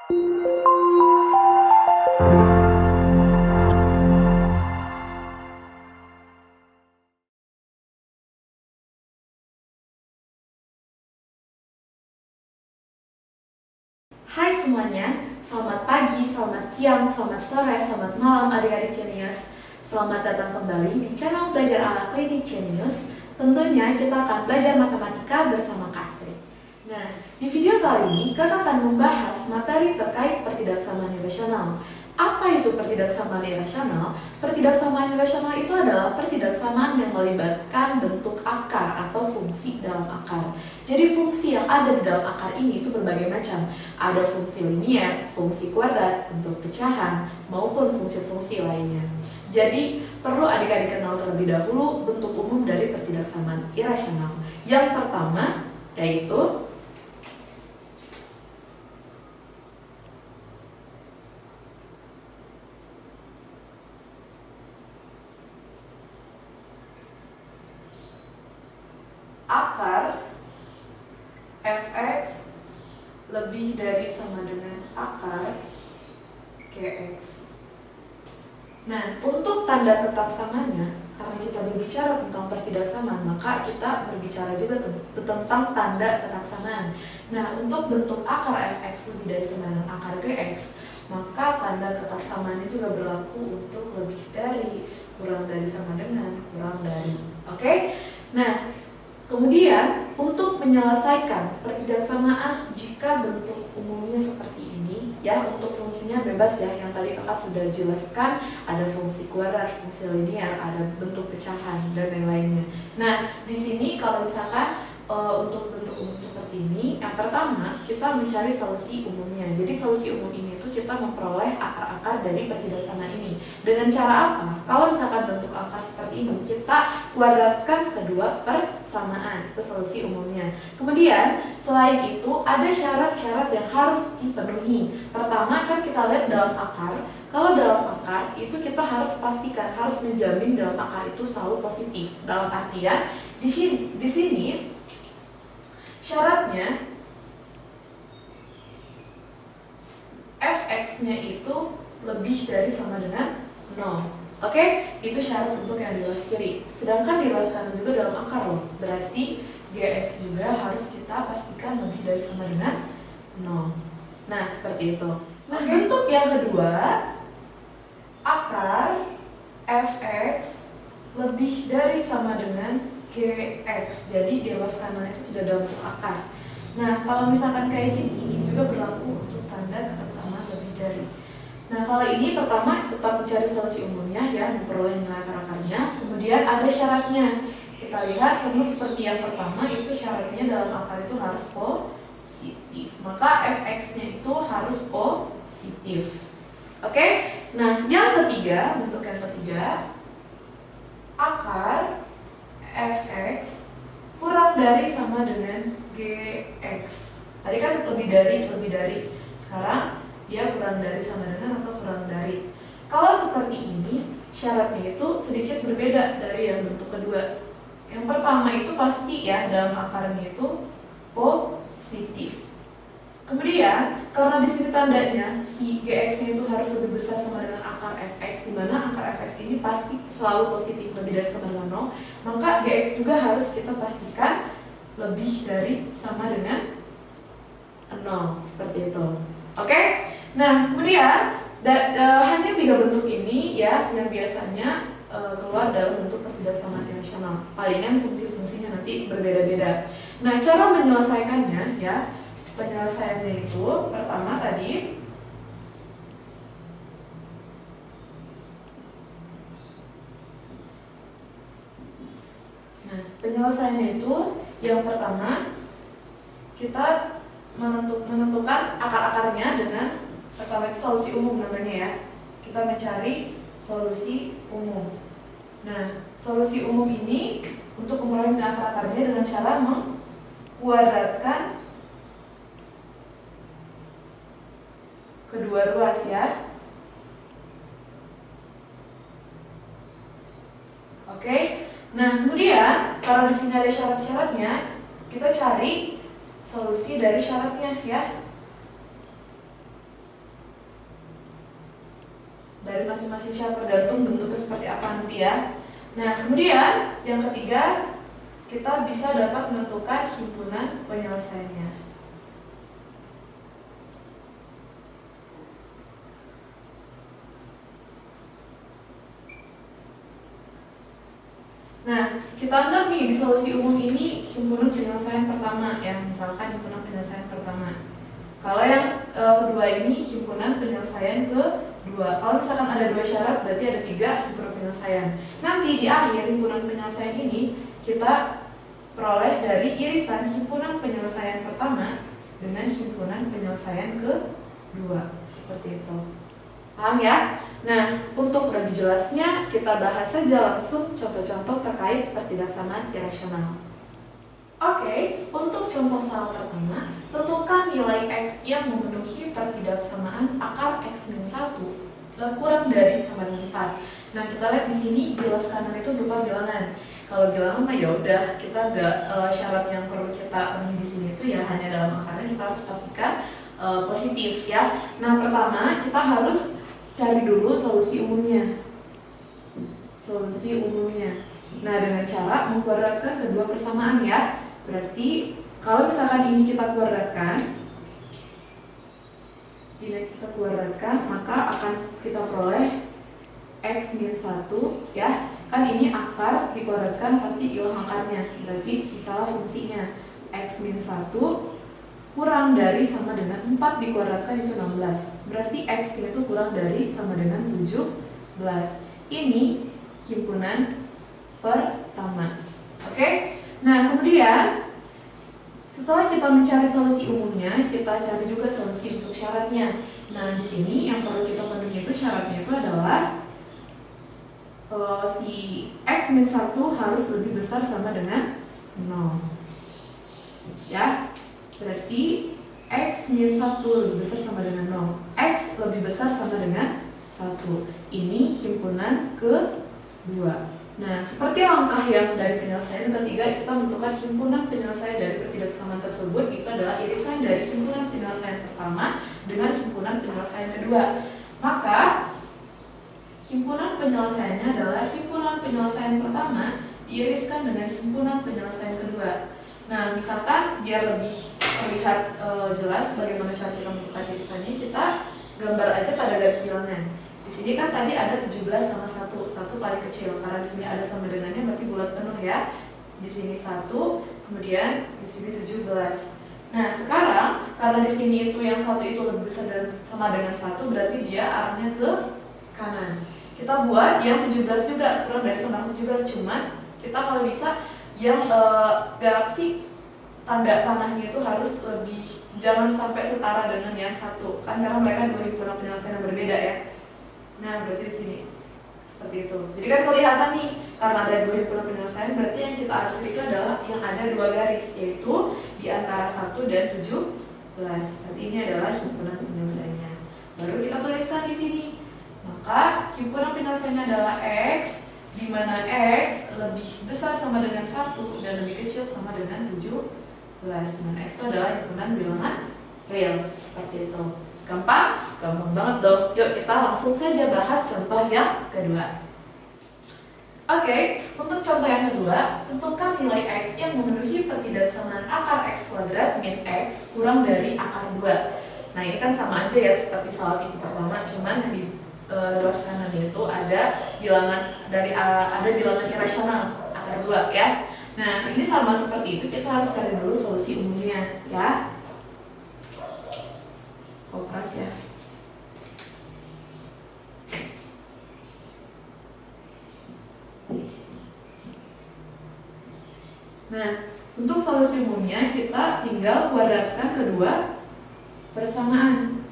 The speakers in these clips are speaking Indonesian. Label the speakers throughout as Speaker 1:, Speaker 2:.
Speaker 1: Hai semuanya, selamat pagi, selamat siang, selamat sore, selamat malam adik-adik Genius. Selamat datang kembali di channel Belajar Ala Klinik Genius. Tentunya kita akan belajar matematika bersama Kak Sri. Nah, di video kali ini kakak akan membahas materi terkait pertidaksamaan irasional. Apa itu pertidaksamaan irasional? Pertidaksamaan irasional itu adalah pertidaksamaan yang melibatkan bentuk akar atau fungsi dalam akar. Jadi fungsi yang ada di dalam akar ini itu berbagai macam. Ada fungsi linier, fungsi kuadrat, bentuk pecahan, maupun fungsi-fungsi lainnya. Jadi perlu adik-adik kenal terlebih dahulu bentuk umum dari pertidaksamaan irasional. Yang pertama yaitu akar fx lebih dari sama dengan akar gx. Nah, untuk tanda ketaksamaannya, karena kita berbicara tentang pertidaksamaan, maka kita berbicara juga tentang tanda ketaksamaan. Nah, untuk bentuk akar fx lebih dari sama dengan akar gx, maka tanda ketaksamaannya juga berlaku untuk lebih dari, kurang dari sama dengan, kurang dari. Oke? Nah, kemudian untuk menyelesaikan pertidaksamaan jika bentuk umumnya seperti ini, ya, untuk fungsinya bebas ya, yang tadi kakak sudah jelaskan, ada fungsi kuadrat, fungsi linear, ada bentuk pecahan dan lain-lainnya. Nah, di sini kalau misalkan untuk bentuk umum seperti ini, yang pertama kita mencari solusi umumnya. Jadi solusi umum ini itu kita memperoleh akar-akar dari pertidaksamaan ini. Dengan cara apa? Kalau misalkan bentuk akar seperti ini, kita kuadratkan kedua persamaan, itu solusi umumnya. Kemudian selain itu ada syarat-syarat yang harus dipenuhi. Pertama kan kita lihat dalam akar. Kalau dalam akar itu kita harus pastikan, harus menjamin dalam akar itu selalu positif. Dalam artian di sini syaratnya fx-nya itu lebih dari sama dengan 0. Oke? Itu syarat untuk yang di luas kiri. Sedangkan di luas kanan juga dalam akar loh. Berarti gx juga harus kita pastikan lebih dari sama dengan 0. Nah, seperti itu. Nah, bentuk yang kedua, akar fx lebih dari sama dengan gx. Jadi di luas kanan itu tidak dalam bentuk akar. Nah, kalau misalkan kayak gini, ini juga berlaku untuk tanda ketaksamaan lebih dari. Nah, kalau ini pertama tetap mencari solusi umumnya ya, memperoleh nilai akar-akarnya. Kemudian ada syaratnya. Kita lihat sama seperti yang pertama, itu syaratnya dalam akar itu harus positif. Maka fx-nya itu harus positif. Oke? Nah, yang ketiga, bentuk yang ketiga, akar fx kurang dari sama dengan gx. Tadi kan lebih dari. Sekarang dia kurang dari sama dengan atau kurang dari. Kalau seperti ini, syaratnya itu sedikit berbeda dari yang bentuk kedua. Yang pertama itu pasti ya, dalam akarnya itu positif. Kemudian, karena di sini tandanya si gx-nya itu harus lebih besar sama dengan akar fx, di mana akar fx ini pasti selalu positif, lebih dari sama dengan 0, maka gx juga harus kita pastikan lebih dari sama dengan 0, seperti itu. Oke? Nah, kemudian hanya 3 bentuk ini ya yang biasanya keluar dalam bentuk pertidaksamaan irasional. Palingan fungsi-fungsinya nanti berbeda-beda. Nah, cara menyelesaikannya ya, penyelesaiannya itu pertama tadi penyelesaiannya itu yang pertama kita menentukan akar-akarnya dengan pertama itu solusi umum namanya ya. Kita mencari solusi umum. Nah, solusi umum ini untuk memperoleh akar-akarnya dengan cara mengkuadratkan kedua ruas ya. Oke. Nah, kemudian karena di sini ada syarat-syaratnya, kita cari solusi dari syaratnya ya. dari masing-masing syarat tergantung bentuknya seperti apa nanti ya. Nah, kemudian yang ketiga, kita bisa dapat menentukan himpunan penyelesaiannya. Nah, kita anggap nih di solusi umum ini himpunan penyelesaian pertama ya, misalkan himpunan penyelesaian pertama. Kalau yang kedua ini himpunan penyelesaian kedua. Kalau misalkan ada 2 syarat, berarti ada 3 himpunan penyelesaian. Nanti di akhir himpunan penyelesaian ini kita peroleh dari irisan himpunan penyelesaian pertama dengan himpunan penyelesaian kedua. Seperti itu. Paham ya? Nah, untuk lebih jelasnya kita bahas saja langsung contoh-contoh terkait pertidaksamaan irasional. Oke, untuk contoh soal pertama, tentukan nilai X yang memenuhi pertidaksamaan akar X-1 kurang dari sama dengan 4. Nah, kita lihat di sini bilas kanan itu berupa bilangan. Kalau bilangan mah ya udah, kita nggak syarat yang perlu kita penuhi di sini itu ya hanya dalam akarnya, kita harus pastikan positif ya. Nah, pertama kita harus cari dulu solusi umumnya. Solusi umumnya. Nah, dengan cara mengkuadratkan kedua persamaan ya. Berarti kalau misalkan ini kita kuadratkan, maka akan kita peroleh X-1 ya. Kan ini akar dikuadratkan pasti hilang akarnya. Berarti sisa fungsinya X-1 kurang dari sama dengan 4 dikuadratkan itu 16. Berarti X itu kurang dari sama dengan 17. Ini himpunan pertama. Oke? Nah, kemudian setelah kita mencari solusi umumnya, kita cari juga solusi untuk syaratnya. Nah, di sini yang perlu kita penuhi itu syaratnya itu adalah si X-1 harus lebih besar sama dengan 0. Ya. Berarti X-1 lebih besar sama dengan 0. X lebih besar sama dengan 1. Ini himpunan kedua. Nah, seperti langkah yang dari penyelesaian ketiga, kita menentukan himpunan penyelesaian dari pertidaksamaan tersebut. Itu adalah irisan dari himpunan penyelesaian pertama dengan himpunan penyelesaian kedua. Maka himpunan penyelesaiannya adalah himpunan penyelesaian pertama diiriskan dengan himpunan penyelesaian kedua. Nah, misalkan biar lebih terlihat jelas bagaimana cara kita menentukan irisannya, kita gambar aja pada garis bilangan. Di sini kan tadi ada 17 sama 1 paling kecil, karena di sini ada sama dengannya berarti bulat penuh ya. Di sini 1, kemudian di sini 17. Nah, sekarang karena di sini itu yang 1 itu lebih besar dan sama dengan 1, berarti dia arahnya ke kanan. Kita buat yang 17 juga kurang dari sama dengan 17, cuman kita kalau bisa yang galaksi tanda panahnya itu harus lebih, jangan sampai setara dengan yang 1 kan, karena mereka 2 himpunan penyelesaian yang berbeda ya. Nah, berarti di sini seperti itu. Jadi kan kelihatan nih, karena ada 2 himpunan penyelesaian, berarti yang kita arsir itu adalah yang ada 2 garis, yaitu di antara 1 dan 17. Berarti ini adalah himpunan penyelesaiannya. Baru kita tuliskan di sini. Maka himpunan penyelesaiannya adalah X, di mana X lebih besar sama dengan 1 dan lebih kecil sama dengan 17. Dan X itu adalah himpunan bilangan real. Seperti itu. Gampang? Gampang banget dong. Yuk kita langsung saja bahas contoh yang kedua. Oke, untuk contoh yang kedua, tentukan nilai X yang memenuhi pertidaksamaan akar X kuadrat min X kurang dari akar 2. Nah, ini kan sama aja ya seperti soal tipe pertama, cuman di luas kanan itu ada bilangan irasional akar 2 ya. Nah, ini sama seperti itu, kita harus cari dulu solusi umumnya ya. Keras ya. Nah, untuk solusi umumnya kita tinggal kuadratkan kedua persamaan.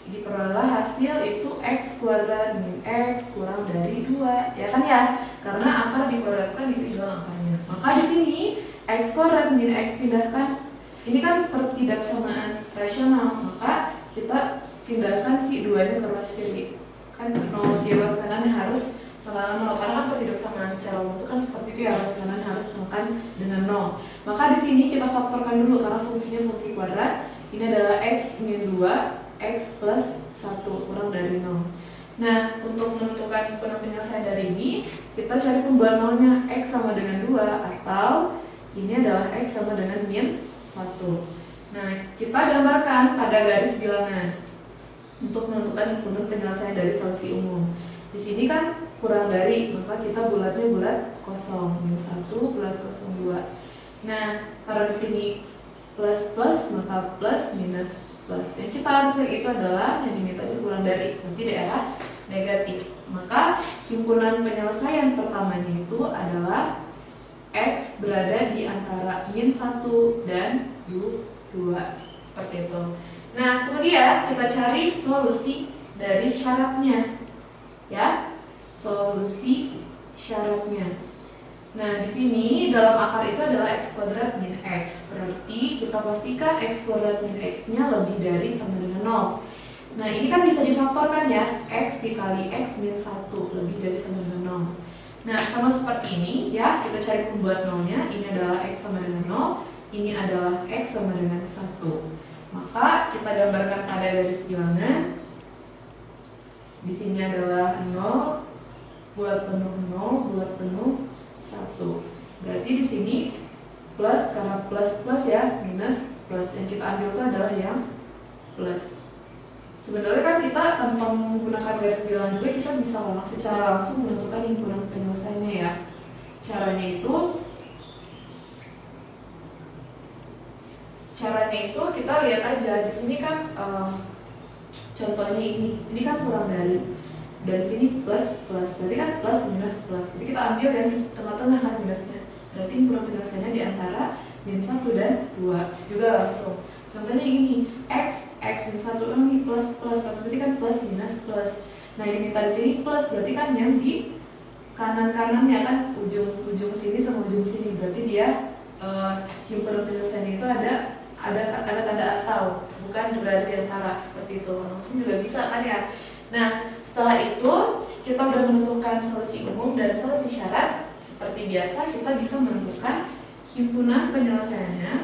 Speaker 1: Diperoleh hasil itu X kuadrat min X kurang dari 2, ya kan ya? Karena akar dikuadratkan itu hilang akarnya. Maka di sini X kuadrat min X pindahkan. Ini kan pertidaksamaan rasional, maka kita pindahkan si 2-nya ke ruas kiri. Kan 0 di ruas kanan harus sama dengan 0, karena kan pertidaksamaan secara umum itu kan seperti itu ya, ruas kanan harus samakan dengan 0. Maka di sini kita faktorkan dulu karena fungsinya fungsi kuadrat. Ini adalah X min 2, X plus 1 kurang dari 0. Nah, untuk menentukan himpunan penyelesaian dari ini, kita cari pembuat nolnya X sama dengan 2, atau ini adalah X sama dengan min 1. Nah, kita gambarkan pada garis bilangan untuk menentukan himpunan penyelesaian dari solusi umum. Di sini kan kurang dari, maka kita bulatnya bulat kosong, min 1 bulat kosong 2. Nah, karena di sini plus plus, maka plus minus plus. Yang kita hasil itu adalah yang dimintanya kurang dari, nanti daerah negatif. Maka himpunan penyelesaian pertamanya itu adalah X berada di antara min 1 dan 2. Seperti itu. Nah, kemudian kita cari solusi dari syaratnya. Ya, solusi syaratnya. Nah, di sini dalam akar itu adalah X kuadrat min X. Berarti kita pastikan X kuadrat min X-nya lebih dari sama dengan 0. Nah, ini kan bisa difaktorkan ya. X dikali X min 1 lebih dari sama dengan 0. Nah, sama seperti ini ya, kita cari pembuat nolnya. Ini adalah X sama dengan 0. Ini adalah X sama dengan 1. Maka kita gambarkan pada garis bilangan. Di sini adalah 0, bulat penuh 0, bulat penuh 1. Berarti di sini plus, karena plus plus ya, minus plus. Yang kita ambil itu adalah yang plus. Sebenarnya kan kita tanpa menggunakan garis bilangan juga kita bisa secara langsung menentukan himpunan penyelesaiannya ya. Caranya itu kita lihat aja di sini kan contohnya ini kan kurang dari, dan sini plus plus, berarti kan plus minus plus. Jadi kita ambil yang di tengah-tengah kan minusnya. Berarti himpunan penyelesaiannya di antara min 1 dan 2. Bisa juga langsung. Contohnya ini X min 1 ini plus plus, berarti kan plus minus plus. Nah, ini minta di sini plus, berarti kan yang di kanan-kanannya kan ujung sini sama ujung sini. Berarti dia himpunan penyelesaian itu ada tanda atau, bukan berada di antara, seperti itu. Langsung juga bisa kan ya. Nah, setelah itu kita udah menentukan solusi umum dan solusi syarat. Seperti biasa kita bisa menentukan himpunan penyelesaiannya.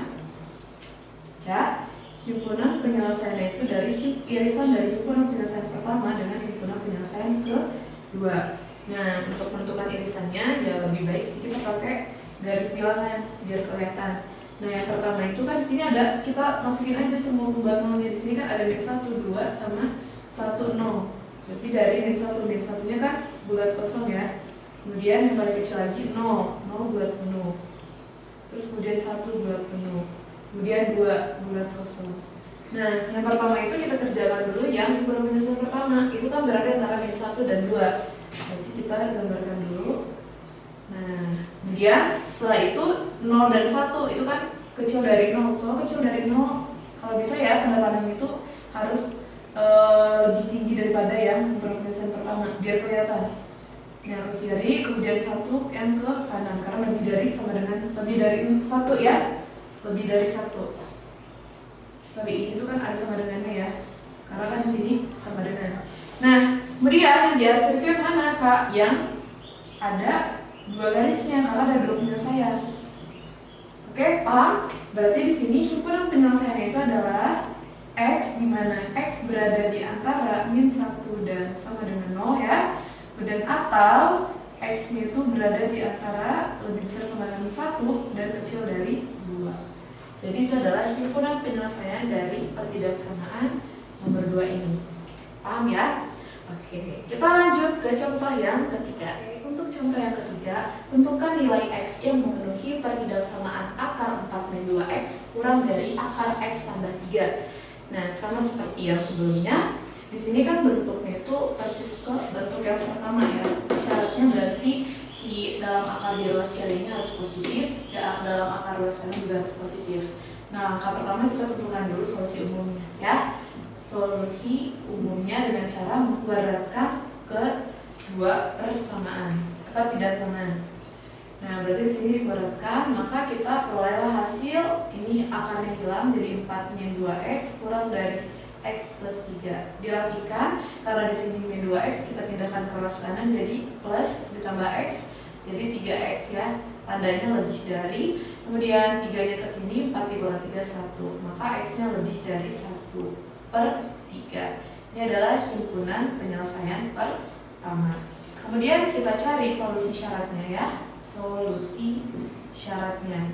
Speaker 1: Ya, himpunan penyelesaiannya itu dari irisan dari himpunan penyelesaian pertama dengan himpunan penyelesaian kedua. Nah, untuk menentukan irisannya ya lebih baik sih kita pakai garis bilangan biar kelihatan. Nah, yang pertama itu kan di sini ada, kita masukin aja semua pembuat nolnya. Di sini kan ada min 1, 2 sama 1, 0. Berarti dari min 1-nya kan bulat kosong ya. Kemudian yang paling kecil lagi 0 bulat penuh. Terus kemudian 1 bulat penuh. Kemudian 2 bulat kosong. Nah, yang pertama itu kita kerjakan dulu yang himpunan penyelesaian pertama. Itu kan berada antara min 1 dan 2. Berarti kita gambarkan dulu. Nah, kemudian setelah itu 0 dan 1 itu kan kecil dari 0. Kalau kecil dari 0, kalau bisa ya tanda pandang itu harus lebih tinggi daripada yang himpunan penyelesaian pertama biar kelihatan. Nah, ke kiri, kemudian 1 yang ke kanan karena lebih dari 1 ya. Lebih dari 1. Sorry, ini tuh kan ada sama dengannya ya. Karena kan di sini sama dengan. Nah, kemudian di hasil itu yang mana, Kak? Yang ada 2 garisnya karena ada 2 penyelesaian. Oke, paham? Berarti di sini himpunan penyelesaiannya itu adalah X, di mana X berada di antara min 1 dan sama dengan 0 ya. Dan atau X-nya itu berada di antara lebih besar sama dengan 1 dan kecil dari 2. Jadi itu adalah himpunan penyelesaian dari pertidaksamaan nomor 2 ini. Paham ya? Oke, kita lanjut ke contoh yang ketiga. Untuk contoh yang ketiga, tentukan nilai X yang memenuhi pertidaksamaan akar 4 min 2X kurang dari akar X tambah 3. Nah, sama seperti yang sebelumnya, di sini kan bentuknya itu persis ke bentuk yang pertama ya. Syaratnya berarti si dalam akar di ruas kali ini harus positif, dan dalam akar ruas kali juga harus positif. Nah, langkah pertama kita tentukan dulu solusi umumnya ya. Solusi umumnya dengan cara mengkuadratkan kedua persamaan, tidak samaan. Nah, berarti di sini dikuadratkan, maka kita perolehlah hasil ini akarnya hilang jadi 4 min 2X kurang dari X plus 3. Dirapikan, karena di sini min 2X kita pindahkan ke ruas kanan jadi plus ditambah X jadi 3X ya. Tandanya lebih dari, kemudian 3-nya ke sini 4 dikurangi 3 1. Maka X-nya lebih dari 1/3. Ini adalah himpunan penyelesaian pertama. Kemudian kita cari solusi syaratnya ya. Solusi syaratnya.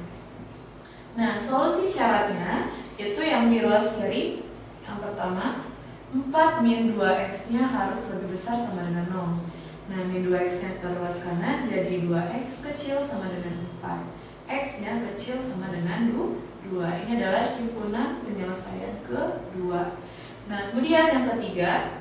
Speaker 1: Nah, solusi syaratnya itu yang di ruas kiri. Yang pertama, 4 min 2x-nya harus lebih besar sama dengan 0. Nah, min 2x-nya ke ruas kanan jadi 2x kecil sama dengan 4. X-nya kecil sama dengan 2. Ini adalah himpunan penyelesaian kedua. Nah, kemudian yang ketiga,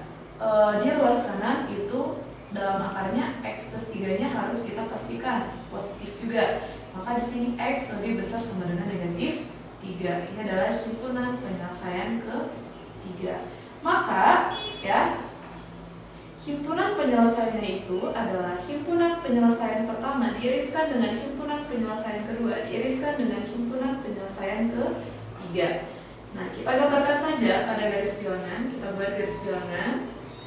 Speaker 1: di ruas kanan itu dalam akarnya x plus 3-nya harus kita pastikan positif juga. Maka di sini x lebih besar sama dengan negatif 3. Ini adalah himpunan penyelesaian ketiga. Maka ya, himpunan penyelesaiannya itu adalah himpunan penyelesaian pertama diiriskan dengan himpunan penyelesaian kedua diiriskan dengan himpunan penyelesaian ketiga. Nah, kita gambarkan saja pada garis bilangan. Kita buat garis bilangan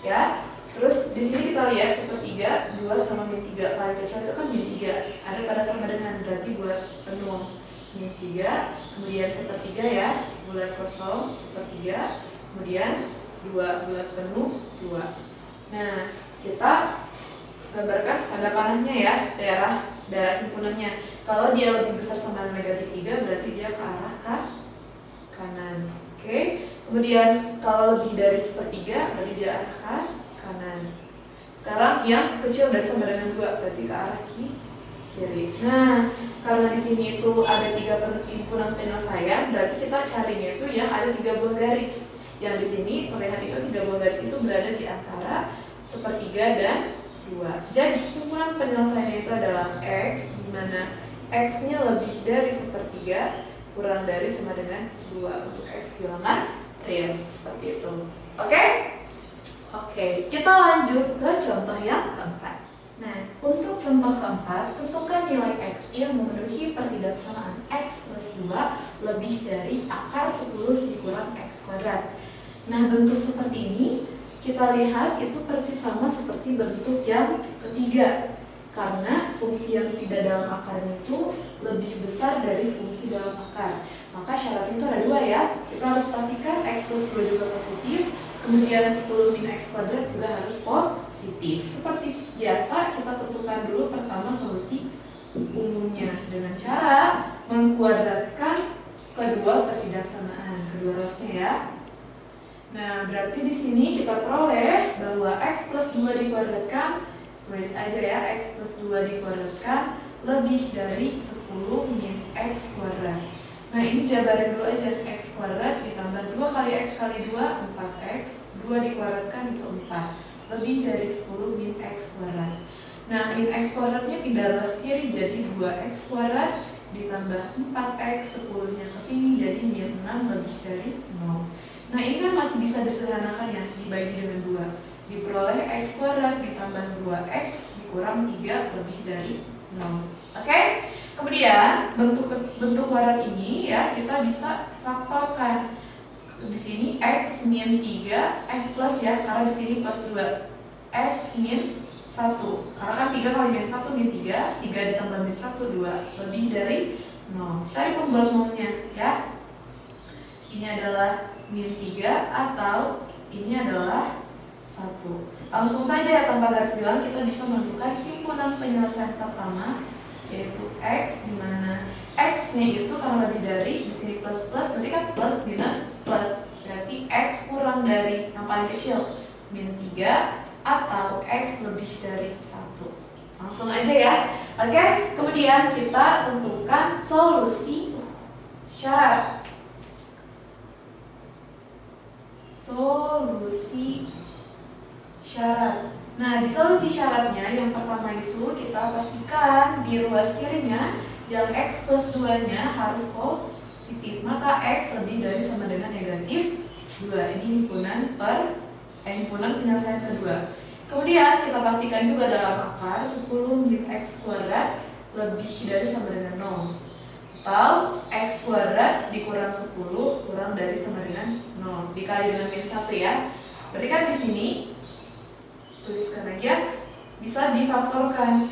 Speaker 1: ya. Terus di sini kita lihat sepertiga 2 sama min 3. Paling kecil itu kan min 3. Ada pada sama dengan, berarti bulat penuh min 3. Kemudian sepertiga ya, bulat kosong sepertiga. Kemudian 2 bulat penuh 2. Nah, kita gambarkan pada panahnya ya, daerah himpunannya. Kalau dia lebih besar sama dengan negatif 3, berarti dia ke arah kanan. Oke. Kemudian kalau lebih dari sepertiga, berarti dia arah kanan. Sekarang yang kecil dari sama dengan 2, berarti ke arah kiri. Nah, karena di sini itu ada 3 himpunan penyelesaian, berarti kita carinya itu yang ada 3 buah garis. Yang di sini terlihat itu 3 buah garis itu berada di antara sepertiga dan 2. Jadi himpunan penyelesaiannya itu adalah x, di mana x-nya lebih dari sepertiga kurang dari sama dengan 2 untuk x bilangan real seperti itu. Oke? Oke, kita lanjut ke contoh yang keempat. Nah, untuk contoh keempat, tentukan nilai x yang memenuhi pertidaksamaan x plus 2 lebih dari akar 10 dikurang x kuadrat. Nah, bentuk seperti ini kita lihat itu persis sama seperti bentuk yang ketiga. Karena fungsi yang tidak dalam akarnya itu lebih besar dari fungsi dalam akar. Maka syaratnya itu ada 2 ya. Kita harus pastikan x plus 2 juga positif. Kemudian 10 min x kuadrat juga harus positif. Seperti biasa, kita tentukan dulu pertama solusi umumnya dengan cara mengkuadratkan kedua pertidaksamaan, kedua ruasnya ya. Nah, berarti di sini kita peroleh bahwa x plus 2 dikuadratkan, tulis aja ya, x plus 2 dikuadratkan lebih dari 10 min x kuadrat. Nah, ini jabarin dulu aja, x kuadrat ditambah 2 kali x kali 2, 4x, 2 dikuadratkan itu 4, lebih dari 10 min x kuadrat. Nah, min x kuadratnya pindah ruas kiri jadi 2x kuadrat, ditambah 4x, 10-nya ke sini jadi min 6 lebih dari 0. Nah, ini kan masih bisa disederhanakan ya, dibagi dengan 2. Diperoleh x kuadrat ditambah 2x dikurang 3 lebih dari 0. Oke? Kemudian bentuk kuadrat ini ya kita bisa faktorkan. Di sini x min 3 plus ya, karena di sini plus 2. X min 1. Karena kan 3 kali min 1 min 3, 3 ditambah min 1 2 lebih dari 0. Cari pembuat nolnya ya. Ini adalah min 3 atau ini adalah 1. Langsung saja ya, tanpa garis bilang kita bisa menentukan himpunan penyelesaian pertama, yaitu x, di mana x-nya itu karena lebih dari, di sini plus berarti kan plus minus plus, berarti x kurang dari yang paling kecil min 3 atau x lebih dari 1. Langsung aja ya. Oke, kemudian kita tentukan solusi syarat. Solusi syarat. Nah, di solusi syaratnya yang pertama itu kita pastikan di ruas kirinya yang x plus 2-nya harus positif. Maka x lebih dari sama dengan negatif 2. Ini himpunan penyelesaian kedua. Kemudian kita pastikan juga dalam akar 10 min x kuadrat lebih dari sama dengan 0. Atau x kuadrat dikurang 10 kurang dari sama dengan 0. Dikali dengan min 1 ya. Berarti kan di sini tuliskan aja, bisa difaktorkan.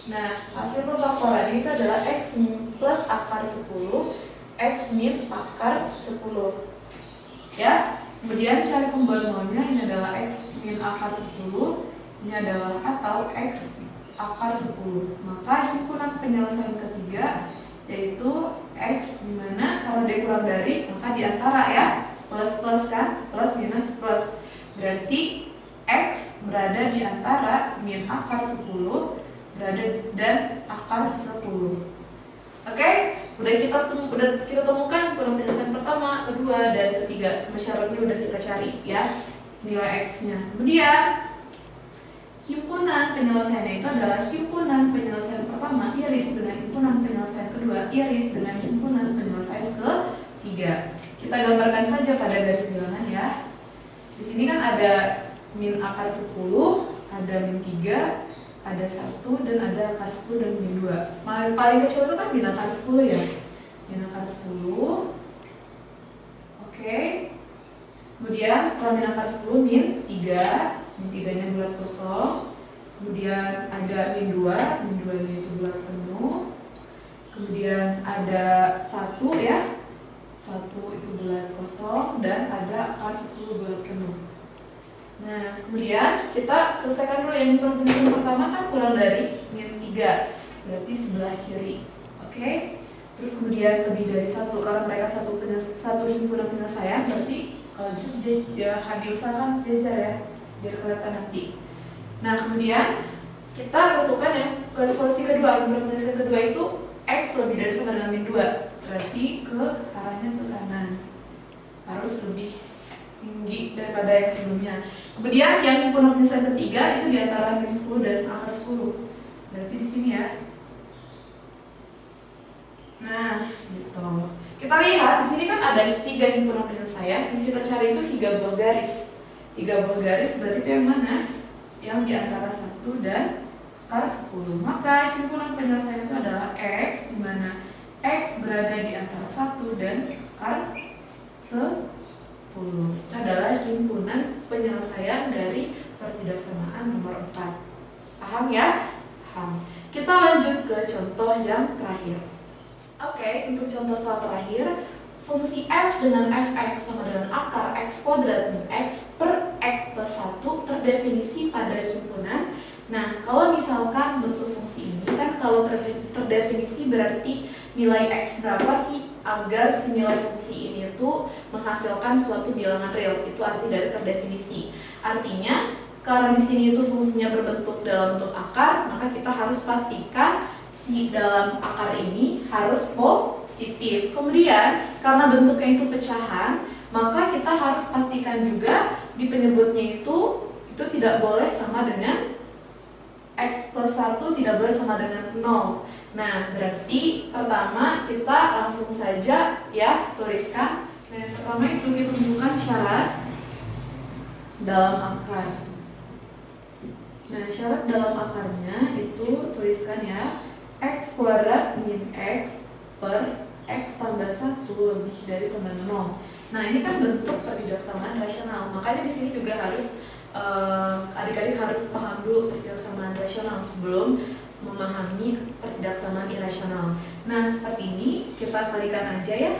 Speaker 1: Nah, hasil perfaktoran itu adalah x min plus akar 10, x min akar 10. Ya, Kemudian cari pembuat nolnya, ini adalah X min akar 10, ini adalah atau X akar 10. Maka himpunan penyelesaian ketiga yaitu X, dimana kalau dia kurang dari maka diantara ya, plus kan, plus minus plus, berarti X berada di antara min akar 10 berada dan akar 10. Oke, udah kita temukan himpunan penyelesaian pertama, kedua, dan ketiga. Semua syaratnya udah kita cari ya, nilai X-nya. Kemudian himpunan penyelesaiannya itu adalah himpunan penyelesaian pertama iris dengan himpunan penyelesaian kedua iris dengan himpunan penyelesaian ketiga. Kita gambarkan saja pada garis bilangan ya. Di sini kan ada min akar 10, ada min 3, ada 1, dan ada akar 10 dan min 2. Paling kecil itu kan min akar 10 ya. Min akar 10. Oke. Kemudian setelah min akar 10 min 3. Min 3-nya bulat kosong. Kemudian ada min 2. Min 2-nya itu bulat penuh. Kemudian ada 1 ya. 1 itu bulat kosong. Dan ada akar 10 bulat penuh. Nah, kemudian kita selesaikan dulu yang himpunan penyelesaian pertama kan kurang dari min 3, berarti sebelah kiri. Oke. Terus kemudian lebih dari 1, karena mereka satu himpunan penyelesaian, berarti kalau bisa ya diusahakan sejajar ya, biar kelihatan nanti. Nah, kemudian kita tentukan ya ke solusi kedua, himpunan penyelesaian kedua itu X lebih dari sama dengan min 2, berarti ke arahnya ke kanan, harus lebih tinggi daripada yang sebelumnya. Kemudian yang himpunan penyelesaian ketiga itu di antara min 10 dan akar 10. Berarti di sini ya. Nah, gitu. Kita lihat di sini kan ada 3 himpunan penyelesaian. Yang kita cari itu 3 buah garis. 3 buah garis berarti itu yang mana? Yang di antara 1 dan akar 10. Maka himpunan penyelesaian itu adalah X, di mana X berada di antara 1 dan akar 10. Itu adalah himpunan penyelesaian dari pertidaksamaan nomor 4. Paham ya? Paham. Kita lanjut ke contoh yang terakhir. Oke, untuk contoh soal terakhir, fungsi f dengan fx sama dengan akar x kuadrat min x per x plus 1 terdefinisi pada himpunan. Nah, kalau misalkan bentuk fungsi ini kan kalau terdefinisi berarti nilai x berapa sih agar si nilai fungsi ini tuh menghasilkan suatu bilangan real. Itu arti dari terdefinisi. Artinya karena di sini itu fungsinya berbentuk dalam bentuk akar, maka kita harus pastikan si dalam akar ini harus positif. Kemudian karena bentuknya itu pecahan, maka kita harus pastikan juga di penyebutnya itu tidak boleh sama dengan x plus 1, tidak boleh sama dengan 0. Nah, berarti pertama kita langsung saja ya tuliskan. Nah, yang pertama itu kita tentukan syarat dalam akar. Nah, syarat dalam akarnya itu tuliskan ya, x kuadrat min x per x tambah 1 lebih dari sama dengan 0. Nah, ini kan bentuk pertidaksamaan rasional. Makanya di sini juga harus adik-adik harus paham dulu pertidaksamaan rasional sebelum memahami pertidaksamaan irasional. Nah, seperti ini kita kalikan aja ya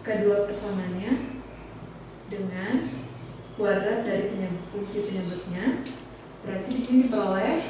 Speaker 1: kedua persamaannya dengan kuadrat dari fungsi penyebutnya. Berarti di sini diperoleh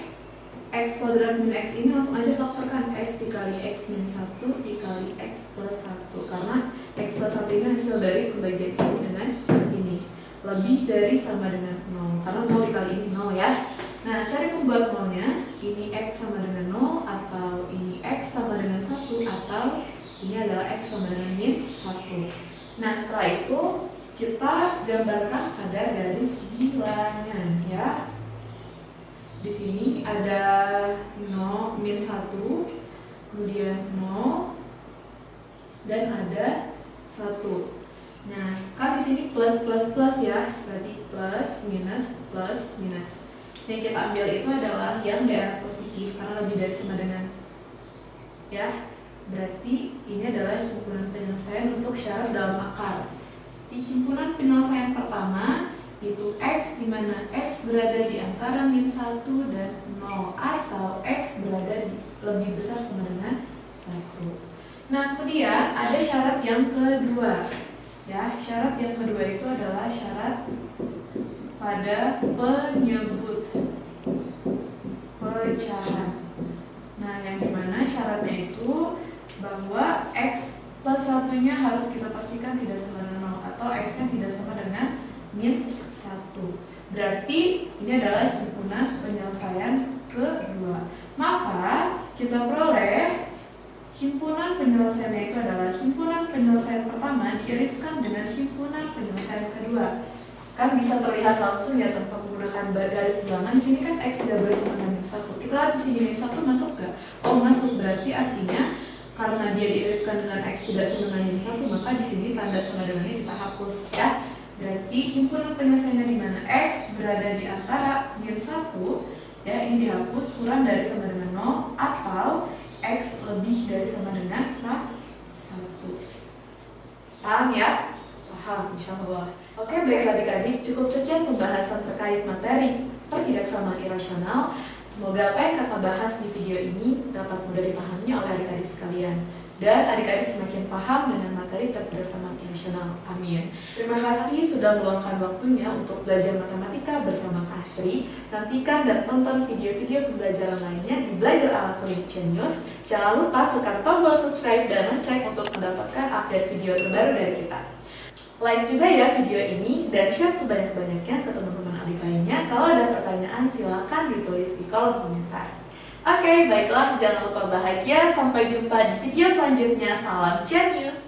Speaker 1: x kuadrat min x ini langsung aja faktorkan, x dikali x min 1 dikali x plus 1, karena x plus 1 ini hasil dari pembagian ini dengan ini, lebih dari sama dengan 0, karena 0 dikali ini 0 ya. Nah, cari pembuat nolnya, ini x sama dengan 0, atau ini x sama dengan 1, atau ini adalah x sama dengan min 1. Nah, setelah itu kita gambarkan pada garis bilangan ya. Di sini ada 0, min 1, kemudian 0, dan ada 1. Nah, kan di sini plus plus plus ya, berarti plus minus. Yang kita ambil itu adalah yang daerah positif karena lebih dari sama dengan ya. Berarti ini adalah himpunan penyelesaian untuk syarat dalam akar. Di himpunan penyelesaian pertama itu x, di mana x berada di antara min 1 dan 0, atau x berada di lebih besar sama dengan 1. Nah, kemudian ada syarat yang kedua. Ya, syarat yang kedua itu adalah syarat pada penyebut pecahan. Nah, yang dimana syaratnya itu bahwa X plus satunya harus kita pastikan tidak sama dengan 0 atau X-nya tidak sama dengan min 1. Berarti ini adalah himpunan penyelesaian kedua. Maka kita peroleh himpunan penyelesaiannya itu adalah himpunan penyelesaian pertama diiriskan dengan himpunan penyelesaian kedua. Kan bisa terlihat langsung ya tanpa menggunakan garis bilangan. Di sini kan X tidak boleh sama dengan 1. Kita lihat di sini min 1 masuk nggak? Oh, masuk. Berarti artinya karena dia diiriskan dengan X tidak sama dengan min 1, maka di sini tanda sama dengannya kita hapus ya. Berarti himpunan penyelesaiannya di mana X berada di antara min 1 ya, ini dihapus, kurang dari sama dengan 0 atau X lebih dari sama dengan 1. Paham ya? Paham, insya Allah. Oke, baiklah adik-adik, cukup sekian pembahasan terkait materi pertidaksamaan irasional. Semoga apa yang kakak bahas di video ini dapat mudah dipahami oleh adik-adik sekalian. Dan adik-adik semakin paham dengan materi pertidaksamaan irasional. Amin. Terima kasih sudah meluangkan waktunya untuk belajar matematika bersama Kak Sri. Nantikan dan tonton video-video pembelajaran lainnya di Belajar ala Klinik Genius. Jangan lupa tekan tombol subscribe dan lonceng untuk mendapatkan update video terbaru dari kita. Like juga ya video ini dan share sebanyak-banyaknya ke teman-teman adik lainnya. Kalau ada pertanyaan silakan ditulis di kolom komentar. Oke, baiklah, jangan lupa bahagia. Sampai jumpa di video selanjutnya. Salam Genius.